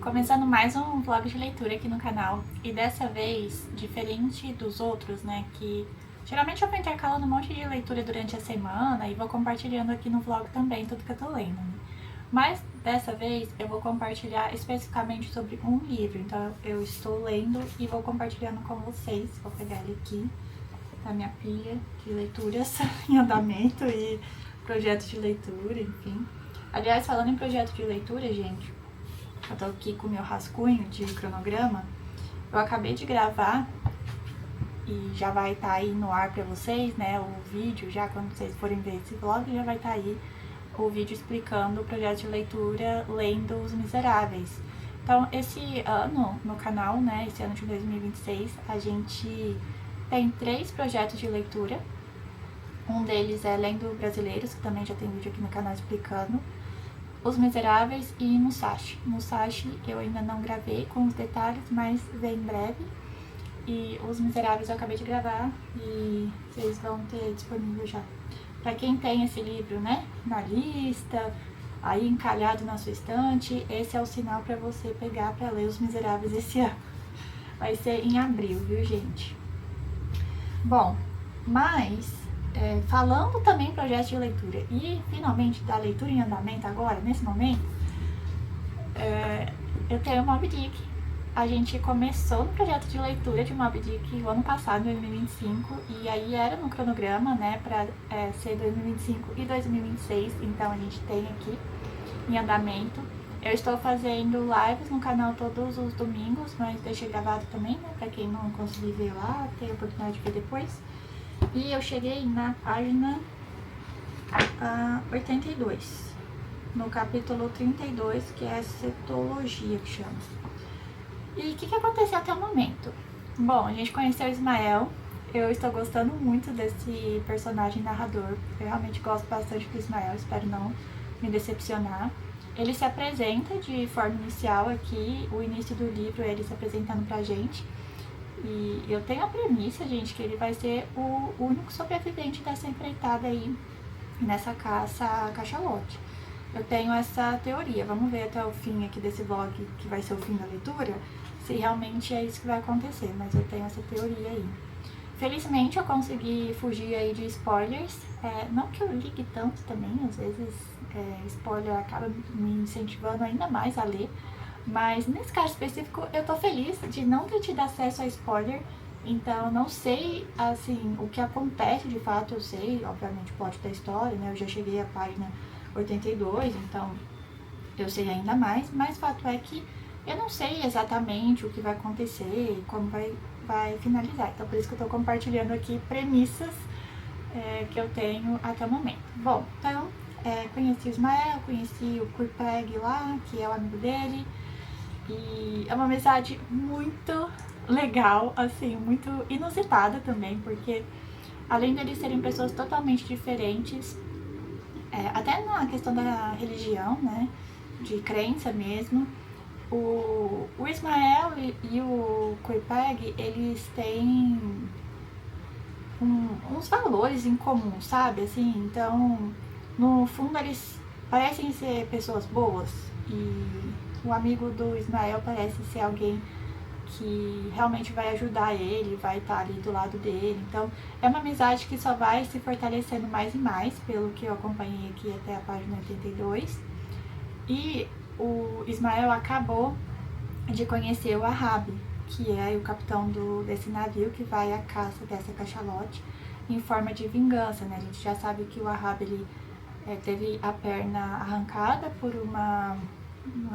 Começando mais um vlog de leitura aqui no canal, e dessa vez, diferente dos outros, né, que geralmente eu vou intercalando um monte de leitura durante a semana e vou compartilhando aqui no vlog também tudo que eu tô lendo, né? Mas dessa vez eu vou compartilhar especificamente sobre um livro, então eu estou lendo e vou compartilhando com vocês. Vou pegar ele aqui na minha pilha de leituras em andamento e projetos de leitura, enfim. Aliás, falando em projeto de leitura, gente, eu tô aqui com o meu rascunho de cronograma. Eu acabei de gravar e já vai estar aí no ar pra vocês, né? O vídeo, já quando vocês forem ver esse vlog, já vai estar aí o vídeo explicando o projeto de leitura Lendo Os Miseráveis. Então, esse ano no canal, né? Esse ano de 2026, a gente tem 3 projetos de leitura. Um deles é Lendo Brasileiros, que também já tem vídeo aqui no canal explicando. Os Miseráveis e Musashi. Musashi eu ainda não gravei com os detalhes, mas vem em breve. E Os Miseráveis eu acabei de gravar e vocês vão ter disponível já. Pra quem tem esse livro, né, na lista, aí encalhado na sua estante, esse é o sinal pra você pegar pra ler Os Miseráveis esse ano. Vai ser em abril, viu, gente? Bom, mas falando também em projeto de leitura e finalmente da leitura em andamento agora, nesse momento, eu tenho Moby Dick. A gente começou no projeto de leitura de Moby Dick o ano passado, 2025, e aí era no cronograma, né, pra ser 2025 e 2026, então a gente tem aqui em andamento. Eu estou fazendo lives no canal todos os domingos, mas deixei gravado também, né, pra quem não conseguir ver lá, ter a oportunidade de ver depois. E eu cheguei na página 82, no capítulo 32, que é cetologia, que chama. E o que aconteceu até o momento? Bom, a gente conheceu o Ismael. Eu estou gostando muito desse personagem narrador. Eu realmente gosto bastante do Ismael, espero não me decepcionar. Ele se apresenta de forma inicial aqui, o início do livro é ele se apresentando pra gente. E eu tenho a premissa, gente, que ele vai ser o único sobrevivente dessa empreitada aí, nessa caça a cachalote. Eu tenho essa teoria, vamos ver até o fim aqui desse vlog, que vai ser o fim da leitura, se realmente é isso que vai acontecer, mas eu tenho essa teoria aí. Felizmente eu consegui fugir aí de spoilers, não que eu ligue tanto também, às vezes spoiler acaba me incentivando ainda mais a ler, mas nesse caso específico eu tô feliz de não ter tido acesso a spoiler, então não sei, assim, o que acontece de fato. Eu sei, obviamente, o plot da história, né, eu já cheguei à página 82, então eu sei ainda mais, mas o fato é que eu não sei exatamente o que vai acontecer e como vai finalizar, então por isso que eu tô compartilhando aqui premissas que eu tenho até o momento. Bom, então conheci o Ismael, conheci o Kurpeg lá, que é o amigo dele, e é uma amizade muito legal, assim, muito inusitada também, porque além deles serem pessoas totalmente diferentes, até na questão da religião, né, de crença mesmo, o Ismael e o Kurpeg, eles têm uns valores em comum, sabe, assim, então, no fundo eles parecem ser pessoas boas, e o amigo do Ismael parece ser alguém que realmente vai ajudar ele, vai estar ali do lado dele. Então, é uma amizade que só vai se fortalecendo mais e mais, pelo que eu acompanhei aqui até a página 82. E o Ismael acabou de conhecer o Ahab, que é o capitão desse navio que vai à caça dessa cachalote em forma de vingança, né? A gente já sabe que o Ahab, ele teve a perna arrancada por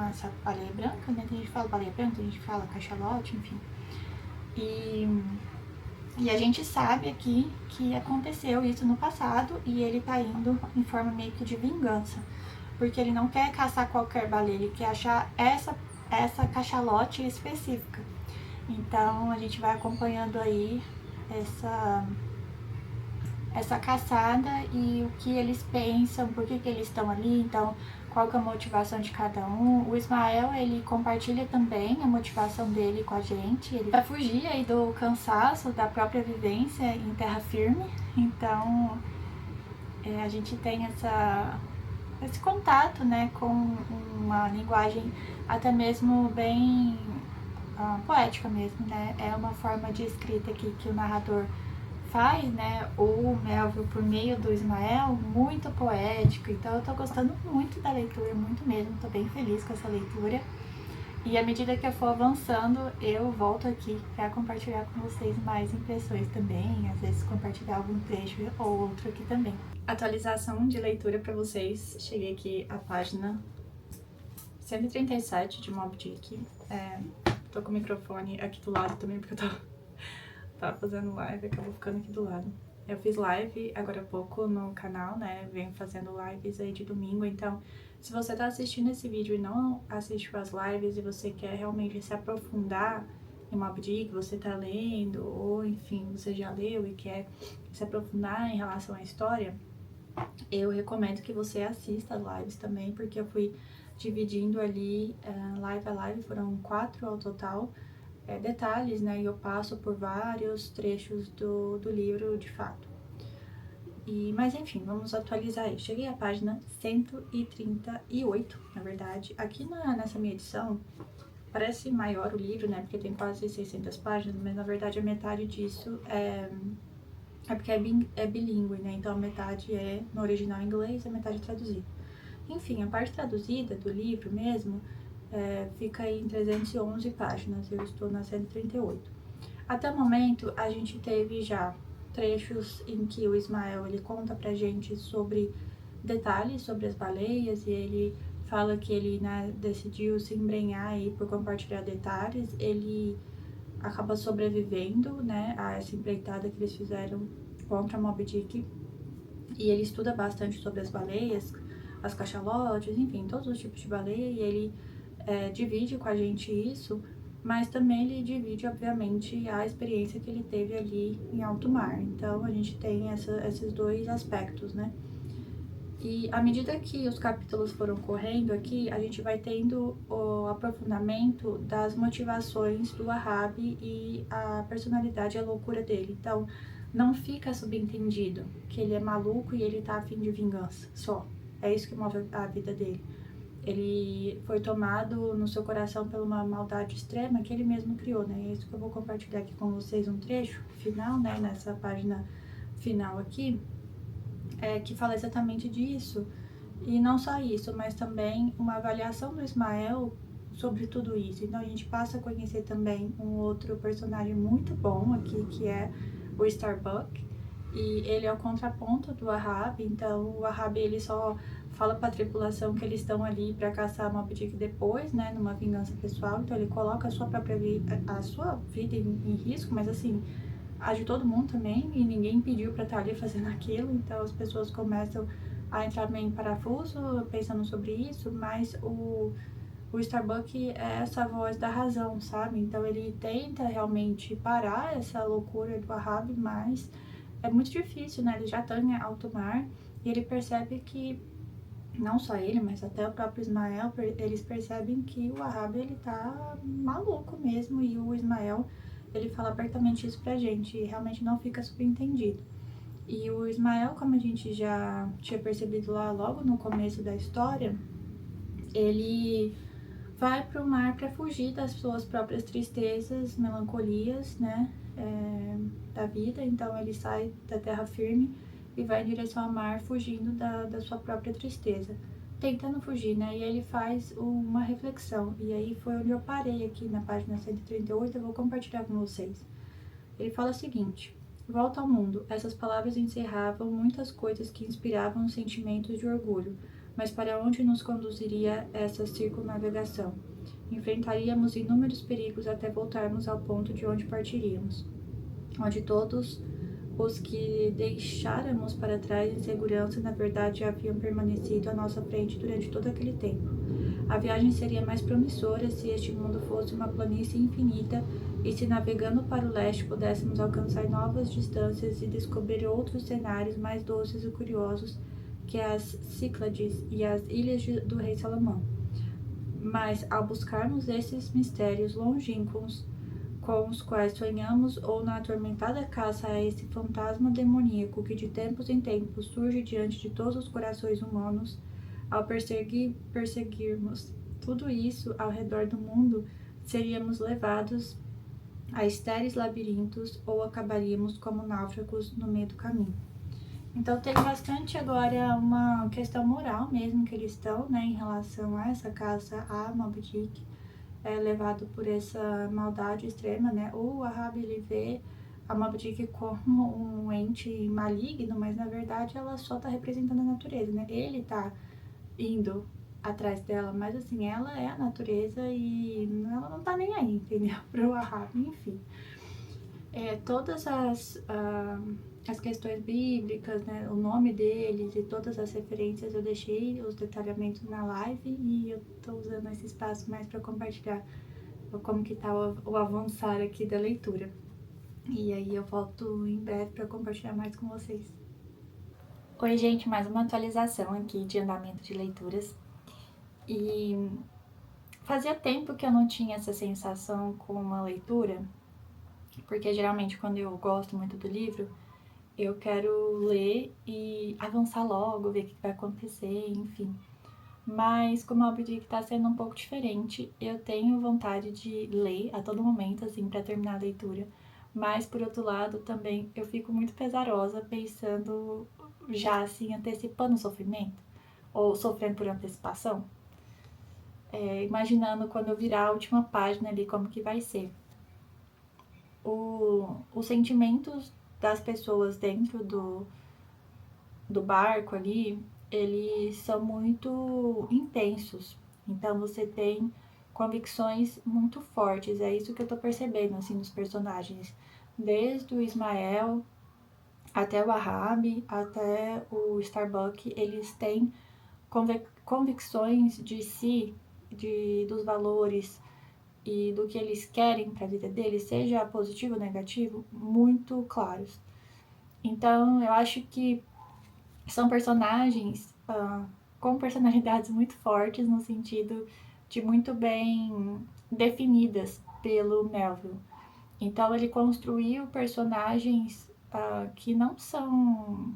essa baleia branca, né? Tem gente que fala baleia branca, tem gente que fala cachalote, enfim. E a gente sabe aqui que aconteceu isso no passado e ele tá indo em forma meio que de vingança. Porque ele não quer caçar qualquer baleia, ele quer achar essa cachalote específica. Então a gente vai acompanhando aí essa caçada e o que eles pensam, por que eles estão ali, então qual que é a motivação de cada um. O Ismael, ele compartilha também a motivação dele com a gente, ele vai fugir aí do cansaço da própria vivência em terra firme, então a gente tem esse contato, né, com uma linguagem até mesmo bem poética mesmo, né? É uma forma de escrita aqui que o narrador faz, né, o Melville por meio do Ismael, muito poético. Então eu tô gostando muito da leitura, muito mesmo, tô bem feliz com essa leitura. E à medida que eu for avançando, eu volto aqui para compartilhar com vocês mais impressões também, às vezes compartilhar algum trecho ou outro aqui também. Atualização de leitura para vocês. Cheguei aqui à página 137 de Moby Dick. Tô com o microfone aqui do lado também, porque eu tava fazendo live, acabou ficando aqui do lado. Eu fiz live agora há pouco no canal, né? Venho fazendo lives aí de domingo, então se você tá assistindo esse vídeo e não assistiu as lives e você quer realmente se aprofundar em Moby Dick, você tá lendo, ou enfim, você já leu e quer se aprofundar em relação à história, eu recomendo que você assista as lives também, porque eu fui dividindo ali live a live, foram 4 ao total, detalhes, né? E eu passo por vários trechos do livro de fato. Mas enfim, vamos atualizar aí. Cheguei à página 138, na verdade. Aqui nessa minha edição, parece maior o livro, né? Porque tem quase 600 páginas, mas na verdade a metade disso é porque é bilíngue, né? Então a metade é no original em inglês e a metade é traduzida. Enfim, a parte traduzida do livro mesmo fica aí em 311 páginas. Eu estou na 138. Até o momento, a gente teve já trechos em que o Ismael ele conta pra gente sobre detalhes sobre as baleias, e ele fala que ele, né, decidiu se embrenhar aí por compartilhar detalhes. Ele acaba sobrevivendo, né, a essa empreitada que eles fizeram contra Moby Dick, e ele estuda bastante sobre as baleias, as cachalotes, enfim, todos os tipos de baleia, e ele divide com a gente isso, mas também ele divide, obviamente, a experiência que ele teve ali em alto mar. Então a gente tem esses dois aspectos, né? E à medida que os capítulos foram correndo aqui, a gente vai tendo o aprofundamento das motivações do Wahab e a personalidade e a loucura dele. Então, não fica subentendido que ele é maluco e ele tá a fim de vingança, só. É isso que move a vida dele. Ele foi tomado no seu coração por uma maldade extrema que ele mesmo criou, né? É isso que eu vou compartilhar aqui com vocês, um trecho final, né? Nessa página final aqui, que fala exatamente disso. E não só isso, mas também uma avaliação do Ismael sobre tudo isso. Então a gente passa a conhecer também um outro personagem muito bom aqui, que é o Starbuck. E ele é o contraponto do Wahab. Então o Wahab ele só fala para a tripulação que eles estão ali para caçar Moby Dick depois, né, numa vingança pessoal. Então ele coloca a sua própria vida, em risco, mas assim, a de todo mundo também, e ninguém pediu para estar ali fazendo aquilo. Então as pessoas começam a entrar meio em parafuso pensando sobre isso, mas o Starbuck é essa voz da razão, sabe? Então ele tenta realmente parar essa loucura do Wahab, mas é muito difícil, né? Ele já tá em alto mar e ele percebe que, não só ele, mas até o próprio Ismael, eles percebem que o Wahab, ele tá maluco mesmo, e o Ismael, ele fala abertamente isso pra gente, e realmente não fica subentendido. E o Ismael, como a gente já tinha percebido lá logo no começo da história, ele vai pro mar para fugir das suas próprias tristezas, melancolias, né, da vida. Então ele sai da terra firme e vai em direção ao mar, fugindo da sua própria tristeza, tentando fugir, né? E ele faz uma reflexão, e aí foi onde eu parei aqui na página 138, eu vou compartilhar com vocês. Ele fala o seguinte: volta ao mundo. Essas palavras encerravam muitas coisas que inspiravam sentimentos de orgulho, mas para onde nos conduziria essa circunnavegação? Enfrentaríamos inúmeros perigos até voltarmos ao ponto de onde partiríamos, onde todos os que deixáramos para trás em segurança, na verdade, haviam permanecido à nossa frente durante todo aquele tempo. A viagem seria mais promissora se este mundo fosse uma planície infinita e se, navegando para o leste, pudéssemos alcançar novas distâncias e descobrir outros cenários mais doces e curiosos que as Cíclades e as ilhas do rei Salomão. Mas, ao buscarmos esses mistérios longínquos com os quais sonhamos, ou na atormentada caça a esse fantasma demoníaco que de tempos em tempos surge diante de todos os corações humanos, Ao perseguirmos tudo isso ao redor do mundo, seríamos levados a estéreis labirintos ou acabaríamos como náufragos no meio do caminho. Então tem bastante agora uma questão moral mesmo que eles estão, né, em relação a essa caça a Moby Dick, levado por essa maldade extrema, né? O Wahhabi, ele vê a Moby Dick como um ente maligno, mas na verdade ela só tá representando a natureza, né? Ele tá indo atrás dela, mas assim, ela é a natureza e ela não tá nem aí, entendeu? Pro Wahhabi, enfim. Todas as questões bíblicas, né, o nome deles e todas as referências eu deixei os detalhamentos na live e eu tô usando esse espaço mais para compartilhar como que tá o avançar aqui da leitura. E aí eu volto em breve para compartilhar mais com vocês. Oi, gente, mais uma atualização aqui de andamento de leituras. E fazia tempo que eu não tinha essa sensação com uma leitura, porque geralmente quando eu gosto muito do livro, eu quero ler e avançar logo, ver o que vai acontecer, enfim. Mas como a Moby Dick tá sendo um pouco diferente, eu tenho vontade de ler a todo momento, assim, pra terminar a leitura. Mas, por outro lado, também eu fico muito pesarosa pensando já, assim, antecipando o sofrimento, ou sofrendo por antecipação. Imaginando quando eu virar a última página ali, como que vai ser. Os sentimentos das pessoas dentro do barco ali, eles são muito intensos. Então você tem convicções muito fortes. É isso que eu tô percebendo, assim, dos personagens. Desde o Ismael até o Wahhabi, até o Starbuck, eles têm convicções de si, dos valores e do que eles querem para a vida deles, seja positivo ou negativo, muito claros. Então, eu acho que são personagens com personalidades muito fortes, no sentido de muito bem definidas pelo Melville. Então, ele construiu personagens que não são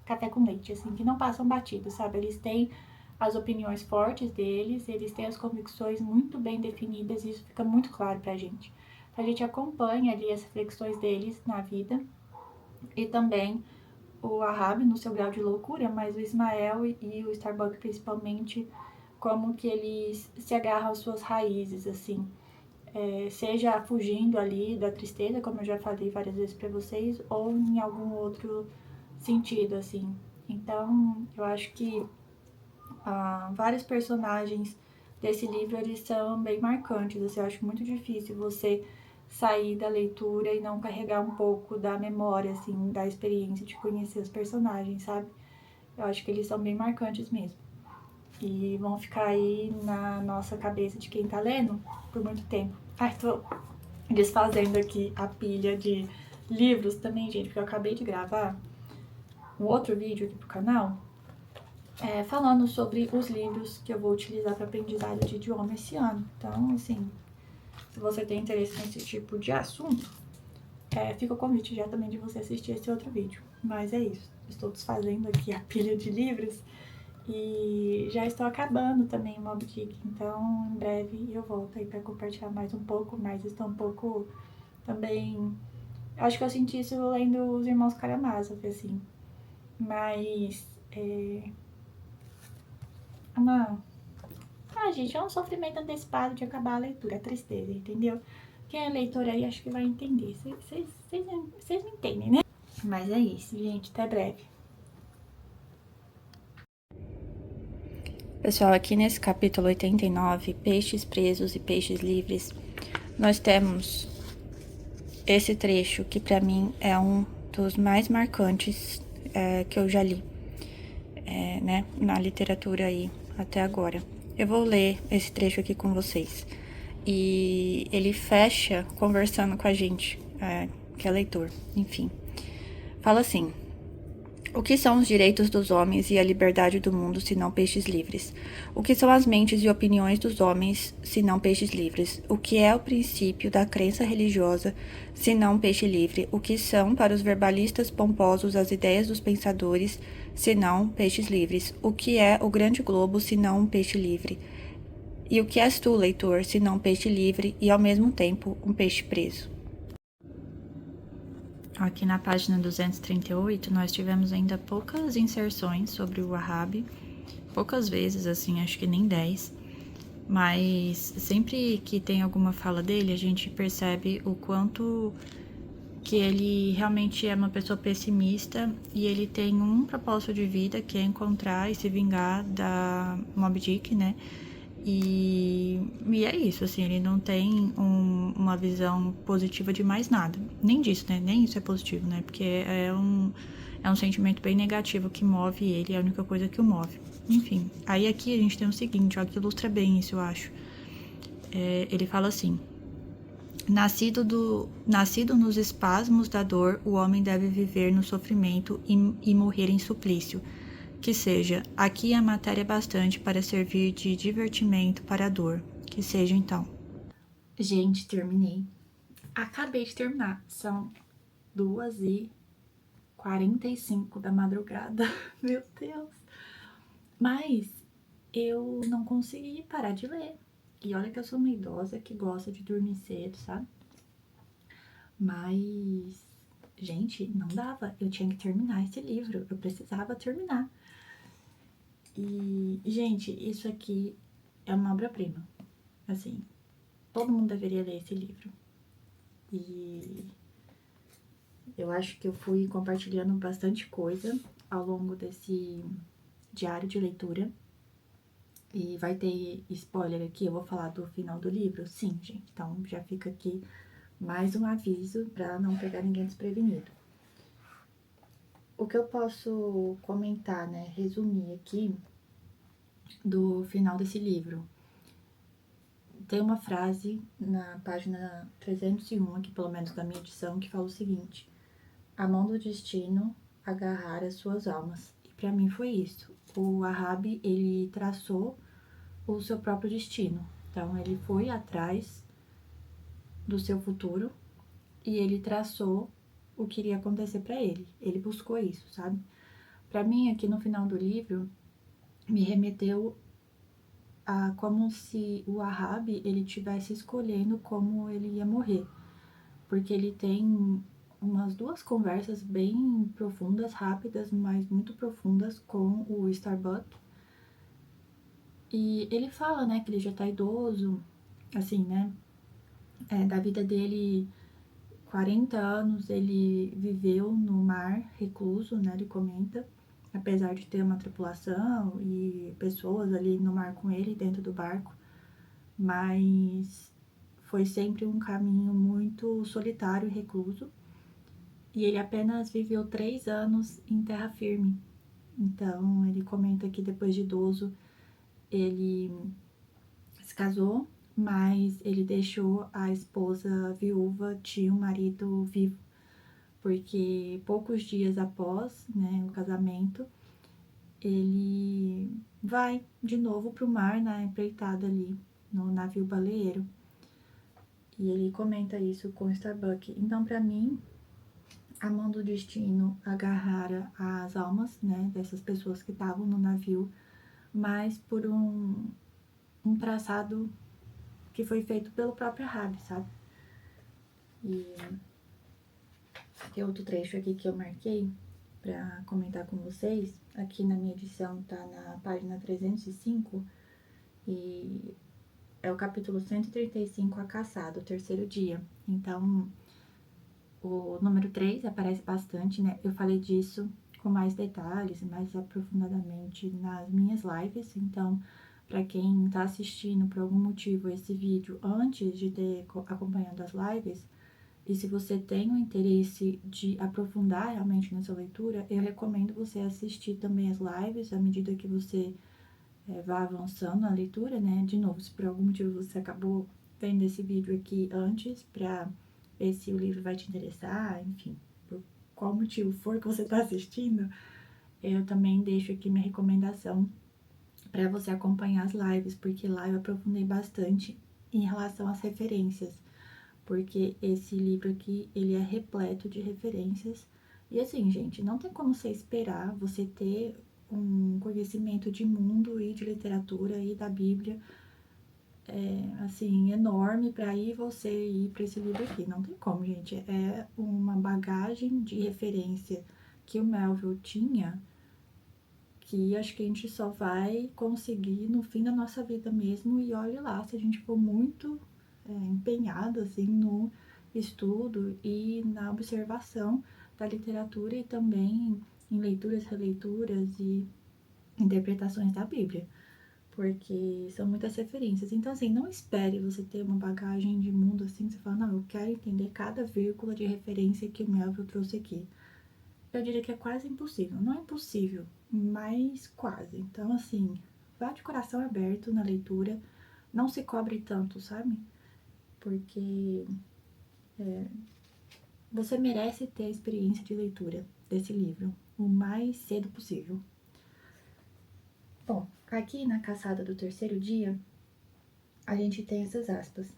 café com leite, assim, que não passam batido, sabe? Eles têm as opiniões fortes deles, eles têm as convicções muito bem definidas e isso fica muito claro pra gente. A gente acompanha ali as reflexões deles na vida e também o Wahhabi no seu grau de loucura, mas o Ismael e o Starbuck principalmente, como que eles se agarram às suas raízes, assim. Seja fugindo ali da tristeza, como eu já falei várias vezes pra vocês, ou em algum outro sentido, assim. Então, eu acho que vários personagens desse livro, eles são bem marcantes, assim, eu acho muito difícil você sair da leitura e não carregar um pouco da memória, assim, da experiência de conhecer os personagens, sabe? Eu acho que eles são bem marcantes mesmo. E vão ficar aí na nossa cabeça de quem tá lendo por muito tempo. Ai, tô desfazendo aqui a pilha de livros também, gente, porque eu acabei de gravar um outro vídeo aqui pro canal, falando sobre os livros que eu vou utilizar para aprendizado de idioma esse ano. Então, assim, se você tem interesse nesse tipo de assunto, fica o convite já também de você assistir esse outro vídeo. Mas é isso, estou desfazendo aqui a pilha de livros e já estou acabando também o Moby Dick. Então, em breve eu volto aí para compartilhar mais um pouco, mas estou um pouco também... Acho que eu senti isso lendo Os Irmãos Karamazov, assim. Mas... gente, é um sofrimento antecipado de acabar a leitura, é tristeza, entendeu? Quem é leitor aí acho que vai entender. Vocês me entendem, né? Mas é isso, gente. Até breve. Pessoal, aqui nesse capítulo 89, Peixes Presos e Peixes Livres, nós temos esse trecho que pra mim é um dos mais marcantes que eu já li, né, na literatura aí até agora. Eu vou ler esse trecho aqui com vocês. E ele fecha conversando com a gente, que é leitor, enfim. Fala assim: o que são os direitos dos homens e a liberdade do mundo, senão peixes livres? O que são as mentes e opiniões dos homens, senão peixes livres? O que é o princípio da crença religiosa, senão peixe livre? O que são, para os verbalistas pomposos, as ideias dos pensadores, senão peixes livres? O que é o grande globo, senão um peixe livre? E o que és tu, leitor, senão um peixe livre e, ao mesmo tempo, um peixe preso? Aqui na página 238, nós tivemos ainda poucas inserções sobre o Wahhabi, poucas vezes, assim, acho que nem 10, mas sempre que tem alguma fala dele, a gente percebe o quanto que ele realmente é uma pessoa pessimista e ele tem um propósito de vida, que é encontrar e se vingar da Moby Dick, né? E é isso, assim, ele não tem uma visão positiva de mais nada. Nem disso, né? Nem isso é positivo, né? Porque é um sentimento bem negativo que move ele, é a única coisa que o move. Enfim, aí aqui a gente tem o seguinte, ó, que ilustra bem isso, eu acho. Ele fala assim: Nascido nos espasmos da dor, o homem deve viver no sofrimento e morrer em suplício. Que seja, aqui a matéria é bastante para servir de divertimento para a dor. Que seja então. Gente, terminei. Acabei de terminar. São 2h45 da madrugada. Meu Deus. Mas eu não consegui parar de ler. E olha que eu sou uma idosa que gosta de dormir cedo, sabe? Mas, gente, não dava. Eu tinha que terminar esse livro. Eu precisava terminar. E, gente, isso aqui é uma obra-prima. Assim, todo mundo deveria ler esse livro. E eu acho que eu fui compartilhando bastante coisa ao longo desse diário de leitura. E vai ter spoiler aqui, eu vou falar do final do livro? Sim, gente. Então já fica aqui mais um aviso para não pegar ninguém desprevenido. O que eu posso comentar, né, resumir aqui do final desse livro. Tem uma frase na página 301, aqui pelo menos da minha edição, que fala o seguinte: a mão do destino agarrar as suas almas. E para mim foi isso. O Wahhabi, ele traçou o seu próprio destino. Então ele foi atrás do seu futuro e ele traçou o que iria acontecer para ele. Ele buscou isso, sabe? Para mim, aqui no final do livro, me remeteu a como se o Wahhabi ele tivesse escolhendo como ele ia morrer, porque ele tem umas duas conversas bem profundas, rápidas, mas muito profundas com o Starbuck. E ele fala, né, que ele já tá idoso, assim, né, da vida dele, 40 anos ele viveu no mar, recluso, né, ele comenta, apesar de ter uma tripulação e pessoas ali no mar com ele, dentro do barco, mas foi sempre um caminho muito solitário e recluso, e ele apenas viveu 3 anos em terra firme. Então, ele comenta que depois de idoso, ele se casou, mas ele deixou a esposa viúva de um marido vivo, porque poucos dias após, né, o casamento, ele vai de novo para o mar, na empreitada ali, no navio baleeiro. E ele comenta isso com Starbuck. Então, para mim, a mão do destino agarrara as almas, né, dessas pessoas que estavam no navio, mas por um traçado que foi feito pelo próprio Wahhabi, sabe? E tem outro trecho aqui que eu marquei para comentar com vocês. Aqui na minha edição tá na página 305 e é o capítulo 135, A Caçada, o terceiro dia. Então, o número 3 aparece bastante, né? Eu falei disso com mais detalhes, mais aprofundadamente nas minhas lives. Então, para quem está assistindo por algum motivo esse vídeo antes de ter acompanhando as lives, e se você tem o interesse de aprofundar realmente nessa leitura, eu recomendo você assistir também as lives à medida que você vá avançando na leitura, né? De novo, se por algum motivo você acabou vendo esse vídeo aqui antes, para ver se o livro vai te interessar, enfim, por qual motivo for que você está assistindo, eu também deixo aqui minha recomendação para você acompanhar as lives, porque lá eu aprofundei bastante em relação às referências, porque esse livro aqui, ele é repleto de referências E assim, gente, não tem como você esperar você ter um conhecimento de mundo e de literatura e da Bíblia, assim, enorme para aí você ir para esse livro aqui. Não tem como, gente. É uma bagagem de referência que o Melville tinha, que acho que a gente só vai conseguir no fim da nossa vida mesmo. E olhe lá, se a gente for muito empenhado, assim, no estudo e na observação da literatura e também em leituras, releituras e interpretações da Bíblia, porque são muitas referências. Então, assim, não espere você ter uma bagagem de mundo assim, você fala, não, eu quero entender cada vírgula de referência que o Melville trouxe aqui. Eu diria que é quase impossível. Não é impossível, mas quase. Então, assim, vá de coração aberto na leitura, não se cobre tanto, sabe? Porque você merece ter a experiência de leitura desse livro o mais cedo possível. Bom, aqui na caçada do terceiro dia, a gente tem essas aspas.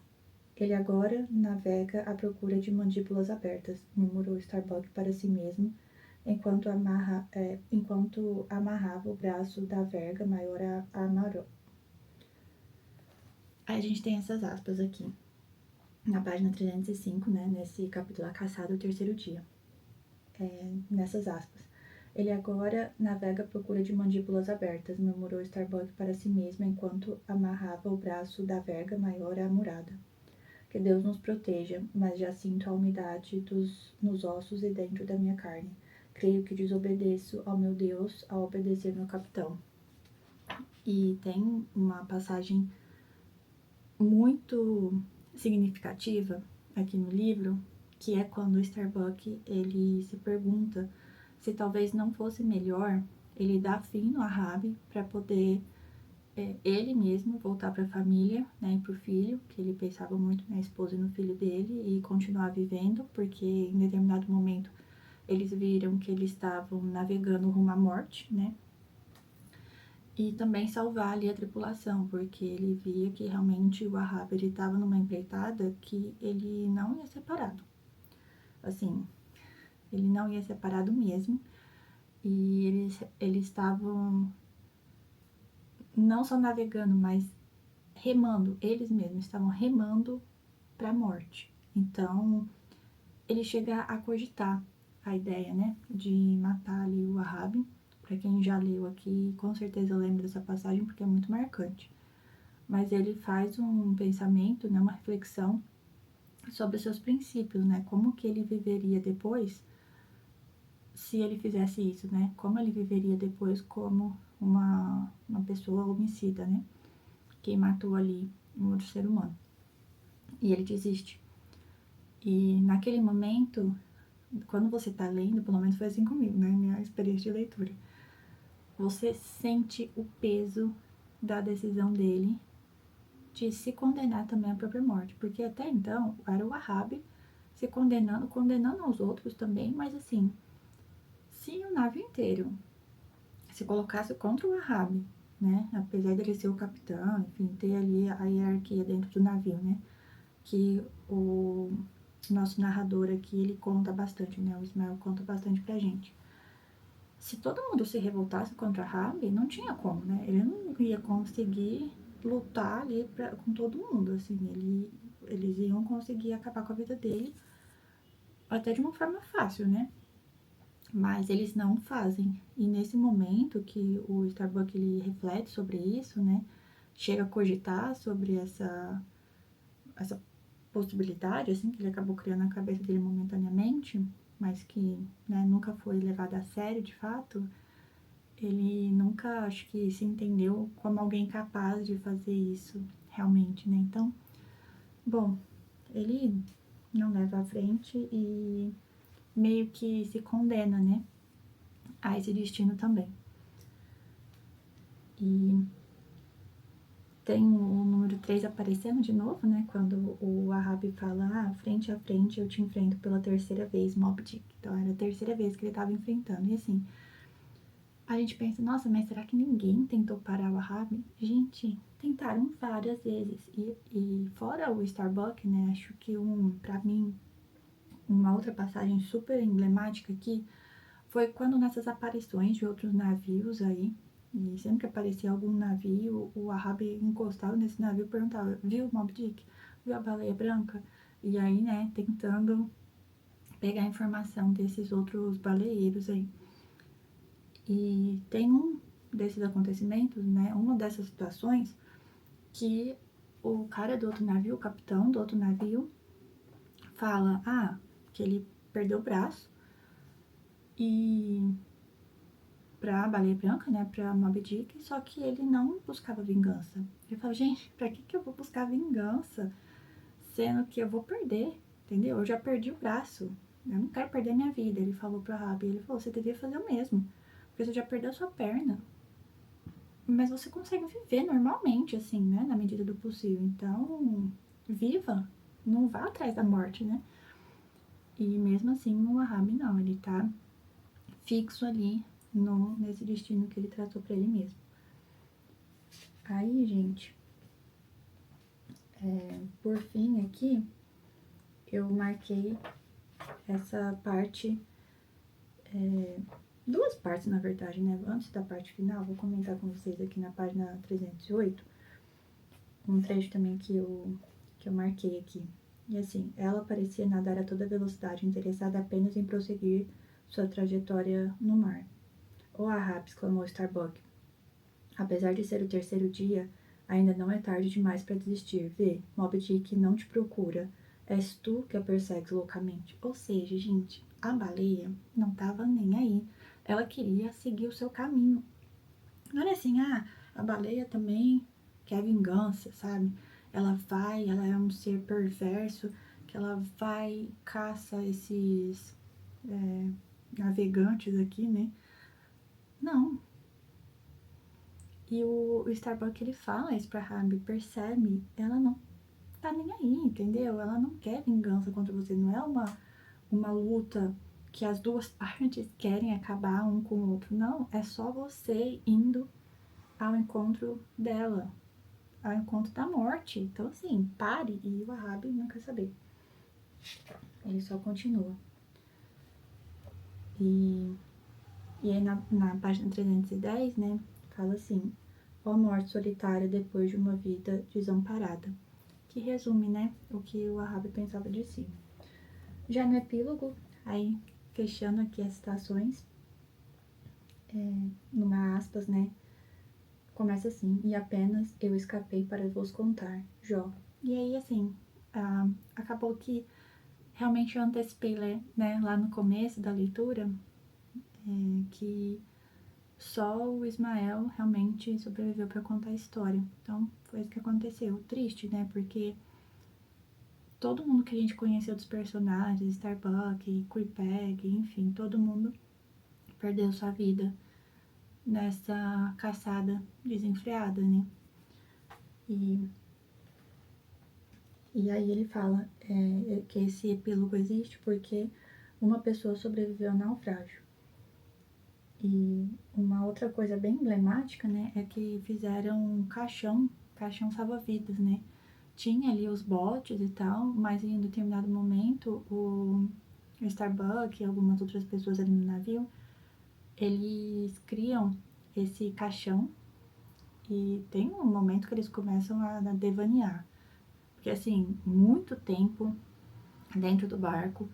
Ele agora navega à procura de mandíbulas abertas, murmurou Starbuck para si mesmo, enquanto amarrava o braço da verga maior a Maró. Aí a gente tem essas aspas aqui, na página 305, né, nesse capítulo A Caçada do Terceiro Dia. Nessas aspas. Ele agora navega à procura de mandíbulas abertas, murmurou Starbuck para si mesmo enquanto amarrava o braço da verga maior à murada. Que Deus nos proteja, mas já sinto a umidade nos ossos e dentro da minha carne. Creio que desobedeço ao meu Deus ao obedecer meu capitão. E tem uma passagem muito significativa aqui no livro, que é quando o Starbuck ele se pergunta se talvez não fosse melhor ele dar fim no Ahab para poder ele mesmo voltar para a família, né, e para o filho, que ele pensava muito na esposa e no filho dele, e continuar vivendo, porque em determinado momento eles viram que eles estavam navegando rumo à morte, né, e também salvar ali a tripulação, porque ele via que realmente o Ahab estava numa empreitada que ele não ia ser parado. Assim, ele não ia ser parado mesmo, e eles estavam não só navegando, mas remando, eles mesmos estavam remando para a morte. Então, ele chega a cogitar a ideia, né, de matar ali o Ahab. Para quem já leu aqui, com certeza lembra dessa passagem, porque é muito marcante. Mas ele faz um pensamento, né, uma reflexão sobre os seus princípios, né, como que ele viveria depois se ele fizesse isso, né, como ele viveria depois como uma pessoa homicida, né, que matou ali um outro ser humano. E ele desiste. E naquele momento, quando você tá lendo, pelo menos foi assim comigo, né? Minha experiência de leitura. Você sente o peso da decisão dele de se condenar também à própria morte. Porque até então, era o Ahab se condenando aos outros também, mas assim, se o navio inteiro se colocasse contra o Ahab, né? Apesar dele ser o capitão, enfim, ter ali a hierarquia dentro do navio, né? Que o nosso narrador aqui, ele conta bastante, né? O Ismael conta bastante pra gente. Se todo mundo se revoltasse contra Rabi, não tinha como, né? Ele não ia conseguir lutar ali com todo mundo, assim. Eles iam conseguir acabar com a vida dele até de uma forma fácil, né? Mas eles não fazem. E nesse momento que o Starbuck ele reflete sobre isso, né? Chega a cogitar sobre essa possibilidade, assim, que ele acabou criando na cabeça dele momentaneamente, mas que, né, nunca foi levada a sério, de fato. Ele nunca, acho que, se entendeu como alguém capaz de fazer isso realmente, né? Então, bom, ele não leva à frente e meio que se condena, né, a esse destino também. E tem o número 3 aparecendo de novo, né? Quando o Ahab fala, frente a frente eu te enfrento pela terceira vez, Mob Dick. Então era a terceira vez que ele tava enfrentando. E assim, a gente pensa, nossa, mas será que ninguém tentou parar o Ahab? Gente, tentaram várias vezes. E fora o Starbuck, né? Acho que pra mim, uma outra passagem super emblemática aqui foi quando nessas aparições de outros navios aí, e sempre que aparecia algum navio, o Ahab encostava nesse navio e perguntava, viu o Moby Dick? Viu a baleia branca? E aí, né, tentando pegar informação desses outros baleeiros aí. E tem um desses acontecimentos, né, uma dessas situações, que o cara do outro navio, o capitão do outro navio, fala, que ele perdeu o braço e pra baleia branca, né, pra Moby Dick, só que ele não buscava vingança. Ele falou, gente, pra que eu vou buscar vingança, sendo que eu vou perder, entendeu? Eu já perdi o braço, eu não quero perder minha vida. Ele falou pro Ahab, ele falou, você devia fazer o mesmo, porque você já perdeu a sua perna, mas você consegue viver normalmente, assim, né, na medida do possível. Então, viva, não vá atrás da morte, né? E mesmo assim, o Ahab não, ele tá fixo ali nesse destino que ele tratou pra ele mesmo. Aí, gente, por fim aqui, eu marquei essa parte, duas partes na verdade, né? Antes da parte final, vou comentar com vocês aqui na página 308, um trecho também que eu marquei aqui. E assim, ela parecia nadar a toda velocidade, interessada apenas em prosseguir sua trajetória no mar. "Oh, Ahab", exclamou Starbuck. "Apesar de ser o terceiro dia, ainda não é tarde demais para desistir. Vê, Moby Dick não te procura. És tu que a persegues loucamente." Ou seja, gente, a baleia não tava nem aí. Ela queria seguir o seu caminho. Não era assim, a baleia também quer vingança, sabe? Ela é um ser perverso, que ela vai caça esses navegantes aqui, né? Não. E o Starbuck, ele fala isso pra Rabi, percebe, ela não tá nem aí, entendeu? Ela não quer vingança contra você, não é uma luta que as duas partes querem acabar um com o outro, não, é só você indo ao encontro dela, ao encontro da morte. Então, assim, pare, e o Ahab não quer saber. Ele só continua. E aí na página 310, né, fala assim, ó morte solitária depois de uma vida desamparada. Que resume, né, o que o Ahab pensava de si. Já no epílogo, aí fechando aqui as citações, numa aspas, né, começa assim, e apenas eu escapei para vos contar, Jó. E aí, assim, acabou que realmente eu antecipei, né, lá no começo da leitura, que só o Ismael realmente sobreviveu para contar a história. Então, foi isso que aconteceu. Triste, né, porque todo mundo que a gente conheceu dos personagens, Starbuck, Queepeg, enfim, todo mundo perdeu sua vida nessa caçada desenfreada, né? E aí ele fala que esse epílogo existe porque uma pessoa sobreviveu ao naufrágio. E uma outra coisa bem emblemática, né, é que fizeram um caixão salva-vidas, né? Tinha ali os botes e tal, mas em um determinado momento o Starbuck e algumas outras pessoas ali no navio, eles criam esse caixão e tem um momento que eles começam a devanear. Porque assim, muito tempo dentro do barco,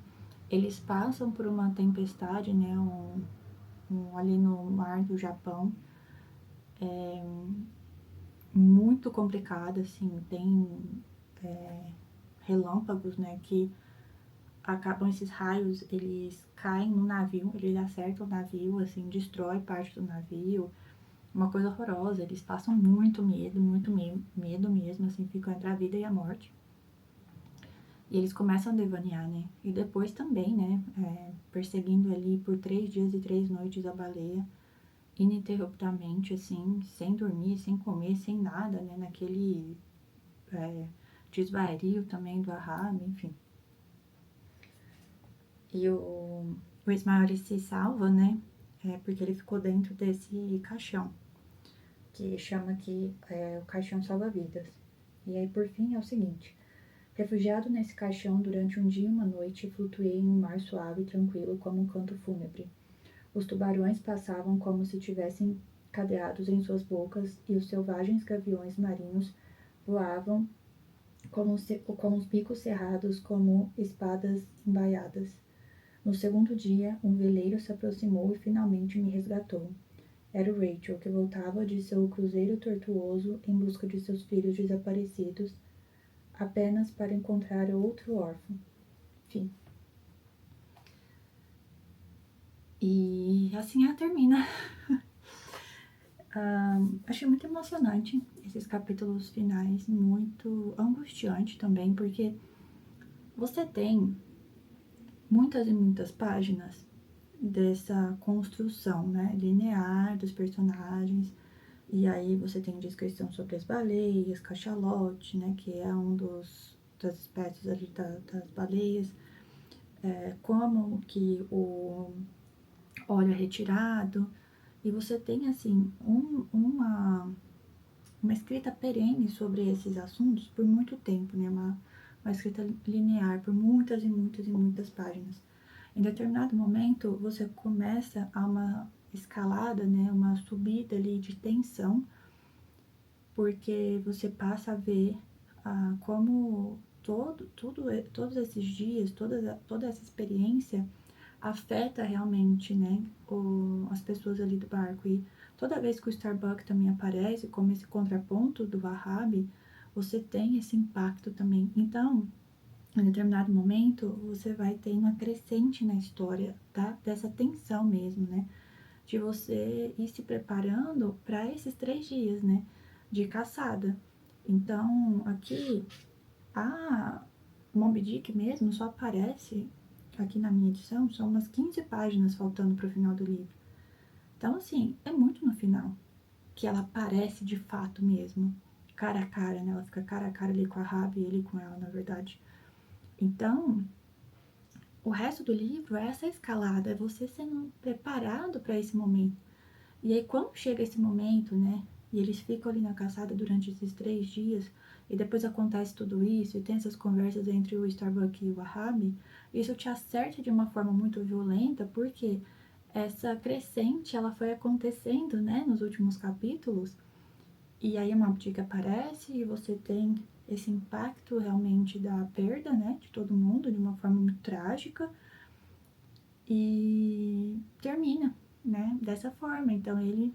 eles passam por uma tempestade, né, ali no mar do Japão, muito complicada, assim, tem relâmpagos, né, que acabam, esses raios, eles caem no navio, eles acertam o navio, assim, destrói parte do navio, uma coisa horrorosa, eles passam muito medo mesmo, assim, ficam entre a vida e a morte. E eles começam a devanear, né? E depois também, né? Perseguindo ali por 3 dias e 3 noites a baleia, ininterruptamente, assim, sem dormir, sem comer, sem nada, né? Naquele desvario também do Ahab, enfim. E o Ismael, ele se salva, né? Porque ele ficou dentro desse caixão, que chama aqui o caixão salva-vidas. E aí, por fim, é o seguinte: refugiado nesse caixão durante um dia e uma noite, flutuei em um mar suave e tranquilo como um canto fúnebre. Os tubarões passavam como se tivessem cadeados em suas bocas, e os selvagens gaviões marinhos voavam com os bicos cerrados como espadas embaiadas. No segundo dia, um veleiro se aproximou e finalmente me resgatou. Era o Rachel, que voltava de seu cruzeiro tortuoso em busca de seus filhos desaparecidos, apenas para encontrar outro órfão. Fim. E assim ela termina. Achei muito emocionante esses capítulos finais, muito angustiante também, porque você tem muitas e muitas páginas dessa construção, né, linear dos personagens, e aí você tem descrição sobre as baleias, cachalote, né, que é das espécies ali das baleias, como que o óleo é retirado, e você tem, assim, uma escrita perene sobre esses assuntos por muito tempo, né, uma escrita linear por muitas e muitas e muitas páginas. Em determinado momento, você começa a uma escalada, né, uma subida ali de tensão, porque você passa a ver como todos esses dias, toda essa experiência afeta realmente, né, as pessoas ali do barco. E toda vez que o Starbuck também aparece, como esse contraponto do Wahhabi, você tem esse impacto também. Então, em determinado momento, você vai ter uma crescente na história, tá? Dessa tensão mesmo, né? De você ir se preparando para esses 3 dias, né? De caçada. Então, aqui, a Moby Dick mesmo só aparece, aqui na minha edição, são umas 15 páginas faltando para o final do livro. Então, assim, é muito no final que ela aparece de fato mesmo, cara a cara, né? Ela fica cara a cara ali com a Rabi e ele com ela, na verdade. Então, o resto do livro é essa escalada, é você sendo preparado para esse momento. E aí, quando chega esse momento, né, e eles ficam ali na caçada durante esses 3 dias, e depois acontece tudo isso, e tem essas conversas entre o Starbuck e o Wahhabi, isso te acerta de uma forma muito violenta, porque essa crescente, ela foi acontecendo, né, nos últimos capítulos, e aí a Moby aparece, e você tem esse impacto realmente da perda, né, de todo mundo, de uma forma muito trágica, e termina, né, dessa forma. Então ele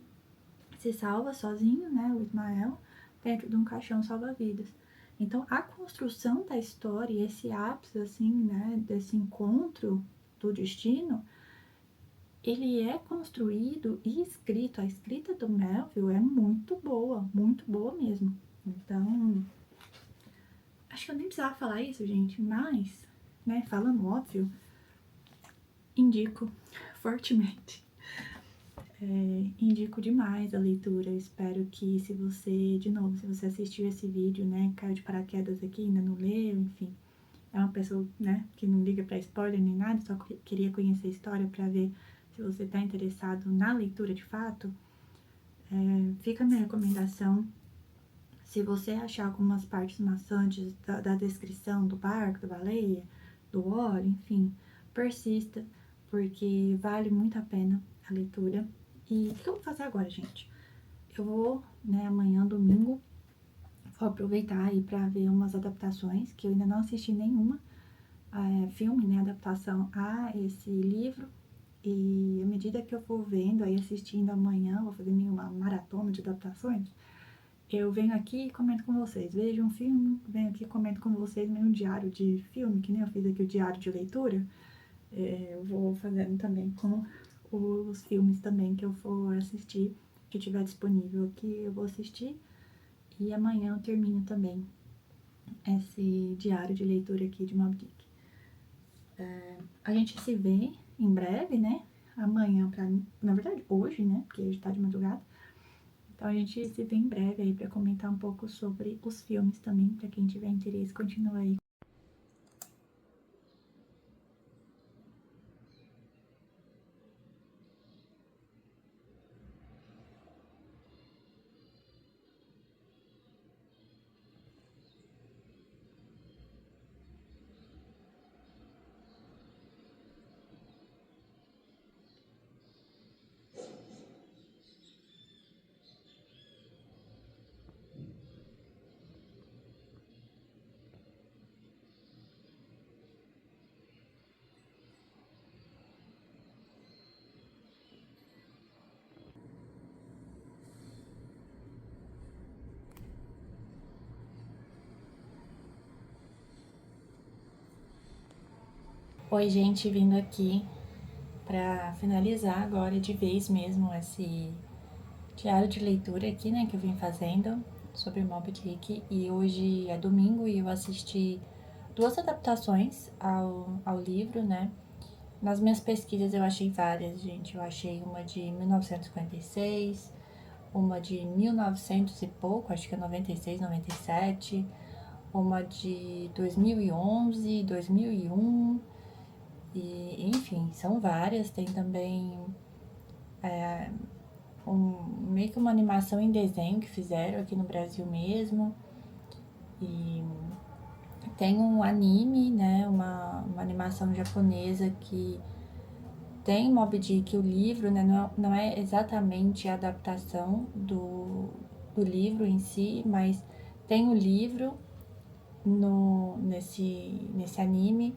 se salva sozinho, né, o Ismael, dentro de um caixão salva-vidas. Então a construção da história, esse ápice, assim, né, desse encontro do destino, ele é construído e escrito. A escrita do Melville é muito boa mesmo. Então, acho que eu nem precisava falar isso, gente, mas, né, falando óbvio, indico fortemente. Indico demais a leitura. Eu espero que se você assistiu esse vídeo, né, caiu de paraquedas aqui, ainda não leu, enfim, é uma pessoa, né, que não liga pra spoiler nem nada, só queria conhecer a história pra ver se você tá interessado na leitura de fato, fica a minha recomendação. Se você achar algumas partes maçantes da descrição do barco, da baleia, do óleo, enfim, persista, porque vale muito a pena a leitura. E o que eu vou fazer agora, gente? Eu vou, né, amanhã, domingo, vou aproveitar aí pra ver umas adaptações, que eu ainda não assisti nenhuma, filme, né, adaptação a esse livro. E à medida que eu for vendo, aí assistindo amanhã, vou fazer meio uma maratona de adaptações, eu venho aqui e comento com vocês. Vejo um filme, venho aqui e comento com vocês meio um diário de filme, que nem eu fiz aqui o diário de leitura. Eu vou fazendo também com os filmes também que eu for assistir, que tiver disponível aqui, eu vou assistir. E amanhã eu termino também esse diário de leitura aqui de Moby Dick. A gente se vê em breve, né? Amanhã, na verdade, hoje, né? Porque hoje tá de madrugada. Então a gente se vê em breve aí pra comentar um pouco sobre os filmes também, pra quem tiver interesse, continua aí. Oi, gente, vindo aqui para finalizar agora de vez mesmo esse diário de leitura aqui, né, que eu vim fazendo sobre Moby Dick. E hoje é domingo e eu assisti duas adaptações ao livro, né. Nas minhas pesquisas eu achei várias, gente. Eu achei uma de 1956, uma de 1900 e pouco, acho que é 96, 97, uma de 2011, 2001, e enfim, são várias. Tem também meio que uma animação em desenho que fizeram aqui no Brasil mesmo. E tem um anime, né, uma animação japonesa que tem Moby Dick, o livro, né, não é exatamente a adaptação do livro em si, mas tem o livro nesse anime,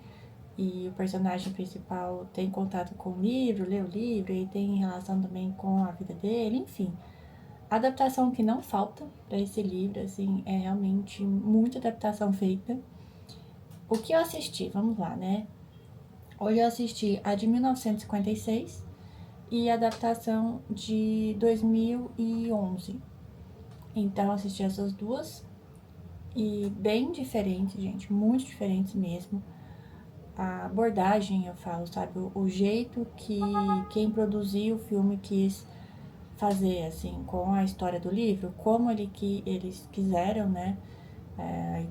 e o personagem principal tem contato com o livro, lê o livro, e tem relação também com a vida dele, enfim. A adaptação que não falta para esse livro, assim, é realmente muita adaptação feita. O que eu assisti? Vamos lá, né? Hoje eu assisti a de 1956 e a adaptação de 2011. Então, eu assisti essas duas, e bem diferentes, gente, muito diferentes mesmo. A abordagem, eu falo, sabe? O jeito que quem produziu o filme quis fazer, assim, com a história do livro, como eles quiseram, né?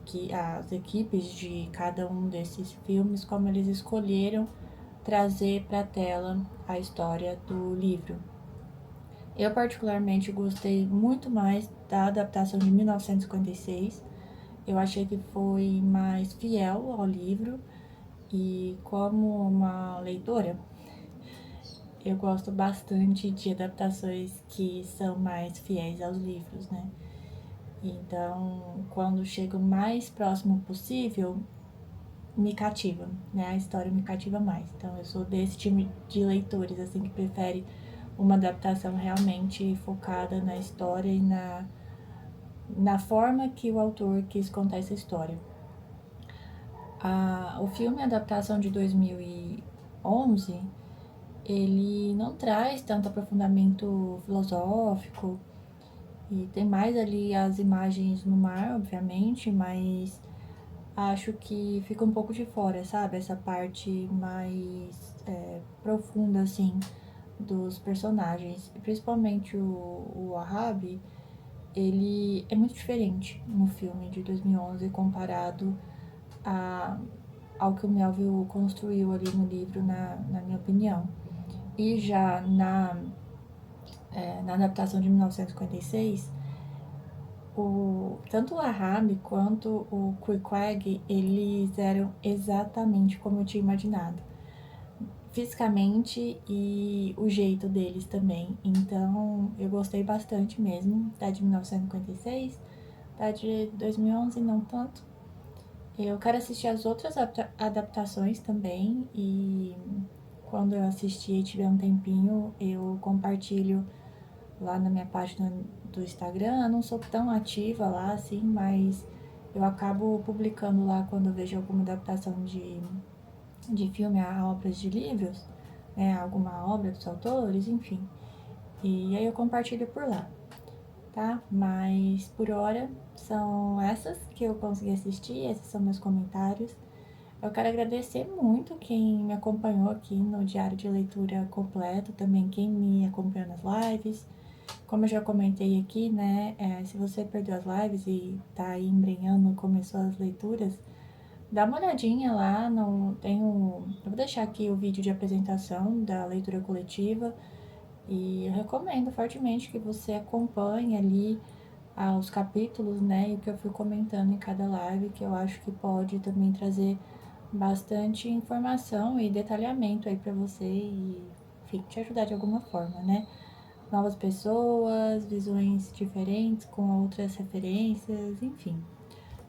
Que as equipes de cada um desses filmes, como eles escolheram trazer para a tela a história do livro. Eu particularmente gostei muito mais da adaptação de 1956. Eu achei que foi mais fiel ao livro, e como uma leitora, eu gosto bastante de adaptações que são mais fiéis aos livros, né? Então, quando chega o mais próximo possível, me cativa, né? A história me cativa mais. Então, eu sou desse time de leitores, assim, que prefere uma adaptação realmente focada na história e na forma que o autor quis contar essa história. O filme, a adaptação de 2011, ele não traz tanto aprofundamento filosófico, e tem mais ali as imagens no mar, obviamente, mas acho que fica um pouco de fora, sabe? Essa parte mais profunda, assim, dos personagens. Principalmente o Wahhabi, ele é muito diferente no filme de 2011 comparado ao que o Melville construiu ali no livro, na minha opinião. E já na adaptação de 1956, tanto o Wahhabi quanto o Queequeg, eles eram exatamente como eu tinha imaginado, fisicamente, e o jeito deles também. Então, eu gostei bastante mesmo da de 1956, da de 2011 não tanto. Eu quero assistir as outras adaptações também, e quando eu assistir e tiver um tempinho, eu compartilho lá na minha página do Instagram. Eu não sou tão ativa lá, assim, mas eu acabo publicando lá quando eu vejo alguma adaptação de filme a obras de livros, né, alguma obra dos autores, enfim. E aí eu compartilho por lá, tá? Mas por hora são essas que eu consegui assistir, esses são meus comentários. Eu quero agradecer muito quem me acompanhou aqui no diário de leitura completo, também quem me acompanhou nas lives. Como eu já comentei aqui, né, se você perdeu as lives e tá aí embrenhando, começou as leituras, dá uma olhadinha lá, eu vou deixar aqui o vídeo de apresentação da leitura coletiva, e eu recomendo fortemente que você acompanhe ali os capítulos, né, e o que eu fui comentando em cada live, que eu acho que pode também trazer bastante informação e detalhamento aí para você, e, enfim, te ajudar de alguma forma, né? Novas pessoas, visões diferentes, com outras referências, enfim.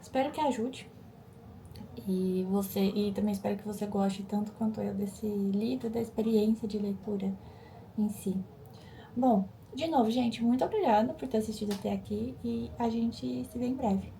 Espero que ajude. E também espero que você goste tanto quanto eu desse livro, da experiência de leitura em si. Bom, de novo, gente, muito obrigada por ter assistido até aqui, e a gente se vê em breve.